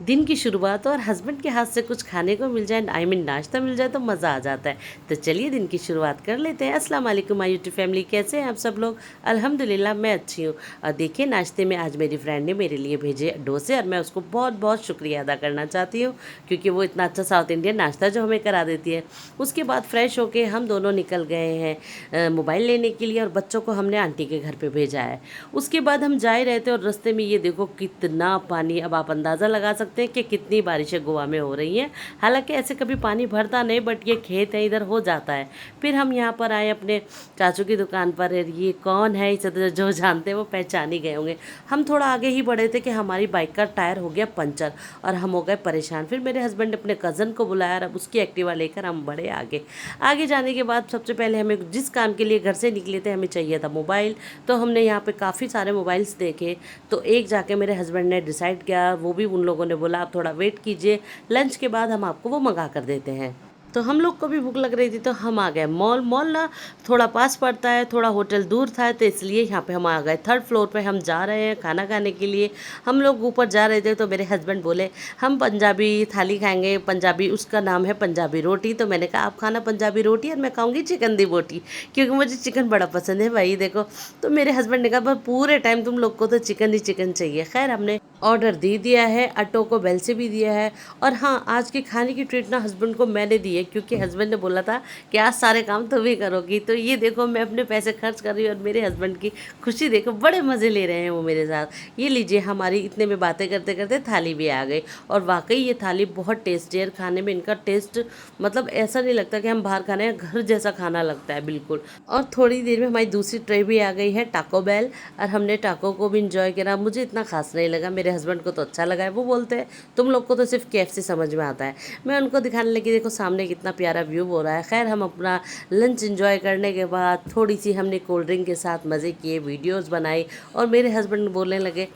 दिन की शुरुआत और हस्बैंड के हाथ से कुछ खाने को मिल जाए, आई मीन नाश्ता मिल जाए तो मज़ा आ जाता है। तो चलिए दिन की शुरुआत कर लेते हैं। अस्सलाम वालेकुम माय यूट्यूब फैमिली, कैसे हैं आप सब लोग? अल्हम्दुलिल्लाह मैं अच्छी हूँ। और देखिए नाश्ते में आज मेरी फ्रेंड ने मेरे लिए भेजे डोसे और मैं उसको बहुत बहुत शुक्रिया अदा करना चाहती हूँ, क्योंकि वो इतना अच्छा साउथ इंडियन नाश्ता जो हमें करा देती है। उसके बाद फ्रेश होके हम दोनों निकल गए हैं मोबाइल लेने के लिए, और बच्चों को हमने आंटी के घर पे भेजा है। उसके बाद हम जा ही रहे थे और रास्ते में ये देखो कितना पानी, अब आप अंदाज़ा लगा सकते हैं कि कितनी बारिशें गोवा में हो रही हैं। हालांकि ऐसे कभी पानी भरता नहीं, बट ये खेत है, इधर हो जाता है। फिर हम यहाँ पर आए अपने चाचू की दुकान पर। ये कौन है, इसे तो जो जानते हैं वो पहचान ही गए होंगे। हम थोड़ा आगे ही बढ़े थे कि हमारी बाइक का टायर हो गया पंचर और हम हो गए परेशान। फिर मेरे हस्बैंड ने अपने कज़न को बुलाया और अब उसकी एक्टिवा लेकर हम बढ़े आगे। आगे जाने के बाद सबसे पहले हमें जिस काम के लिए घर से निकले थे हमें चाहिए था मोबाइल। तो हमने यहाँ पे काफ़ी सारे मोबाइल्स देखे। तो एक जाके मेरे हस्बैंड ने डिसाइड किया, वो भी उन लोगों ने बोला आप थोड़ा वेट कीजिए, लंच के बाद हम आपको वो मंगा कर देते हैं। तो हम लोग को भी भूख लग रही थी तो हम आ गए मॉल। मॉल ना थोड़ा पास पड़ता है, थोड़ा होटल दूर था, तो इसलिए यहाँ पे हम आ गए। थर्ड फ्लोर पे हम जा रहे हैं खाना खाने के लिए। हम लोग ऊपर जा रहे थे तो मेरे हस्बैंड बोले हम पंजाबी थाली खाएंगे, पंजाबी, उसका नाम है पंजाबी रोटी। तो मैंने कहा आप खाना पंजाबी रोटी और मैं खाऊंगी चिकन दी बोटी, क्योंकि मुझे चिकन बड़ा पसंद है भाई देखो। तो मेरे हस्बैंड ने कहा बस पूरे टाइम तुम लोग को तो चिकन ही चिकन चाहिए। खैर हमने ऑर्डर दे दिया है, ऑटो को बेल से भी दिया है। और हाँ, आज के खाने की ट्रीट ना हस्बैंड को मैंने दी है, क्योंकि हस्बैंड ने बोला था कि आज सारे काम तुम ही करोगी। तो ये देखो मैं अपने पैसे खर्च कर रही हूँ और मेरे हस्बैंड की खुशी देखो, बड़े मज़े ले रहे हैं वो मेरे साथ। ये लीजिए, हमारी इतने में बातें करते करते थाली भी आ गई। और वाकई ये थाली बहुत टेस्टी है, खाने में इनका टेस्ट मतलब ऐसा नहीं लगता कि हम बाहर खाने हैं, घर जैसा खाना लगता है बिल्कुल। और थोड़ी देर में हमारी दूसरी ट्रे भी आ गई है, टाको बेल, और हमने टाको को भी इंजॉय करा। मुझे इतना खास नहीं लगा, मेरे हस्बैंड को तो अच्छा लगा है। वो बोलते हैं तुम लोग को तो सिर्फ KFC समझ में आता है। मैं उनको दिखाने लगी देखो सामने कितना प्यारा व्यू हो रहा है। खैर हम अपना लंच एंजॉय करने के बाद थोड़ी सी हमने कोल्ड ड्रिंक के साथ मज़े किए, वीडियोस बनाई। और मेरे हस्बैंड बोलने लगे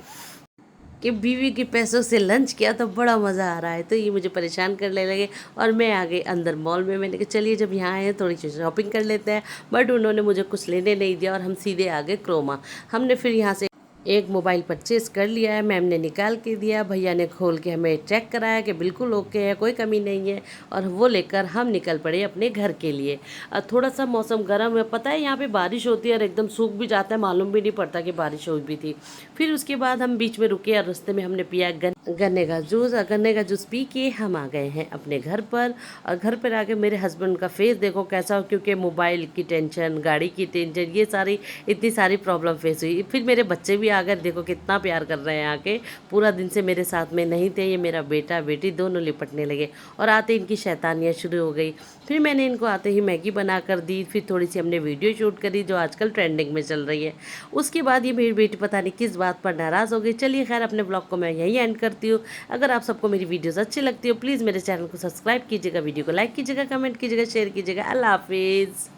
कि बीवी के पैसों से लंच किया तो बड़ा मज़ा आ रहा है। तो ये मुझे परेशान करने लगे और मैं आ गई अंदर मॉल में। मैंने कहा चलिए जब यहाँ आए हैं थोड़ी सी शॉपिंग कर लेते हैं, बट उन्होंने मुझे कुछ लेने नहीं दिया और हम सीधे आ गए क्रोमा। हमने फिर यहाँ से एक मोबाइल परचेज़ कर लिया है, मैम ने निकाल के दिया, भैया ने खोल के हमें चेक कराया कि बिल्कुल ओके है, कोई कमी नहीं है। और वो लेकर हम निकल पड़े अपने घर के लिए। थोड़ा सा मौसम गर्म है, पता है यहाँ पे बारिश होती है और एकदम सूख भी जाता है, मालूम भी नहीं पड़ता कि बारिश हुई भी थी। फिर उसके बाद हम बीच में रुके और रास्ते में हमने पिया गन्ने का जूस। और गन्ने का जूस पी के हम आ गए हैं अपने घर पर। और घर पर आके मेरे हस्बैंड का फेस देखो कैसा हो, क्योंकि मोबाइल की टेंशन, गाड़ी की टेंशन, ये सारी इतनी सारी प्रॉब्लम फेस हुई। फिर मेरे बच्चे भी आकर देखो कितना प्यार कर रहे हैं आके। पूरा दिन से मेरे साथ में नहीं थे, ये मेरा बेटा बेटी दोनों लिपटने लगे और आते इनकी शैतानियाँ शुरू हो गई। फिर मैंने इनको आते ही मैगी बना कर दी। फिर थोड़ी सी हमने वीडियो शूट करी जो आजकल ट्रेंडिंग में चल रही है। उसके बाद ये मेरी बेटी पता नहीं किस बात पर नाराज़ हो गई। चलिए खैर अपने ब्लॉग को मैं यहीं एंड करती हूँ। अगर आप सबको मेरी वीडियोज़ अच्छी लगती हो प्लीज़ मेरे चैनल को सब्सक्राइब कीजिएगा, वीडियो को लाइक कीजिएगा, कमेंट कीजिएगा, शेयर कीजिएगा। अल्लाह हाफिज़।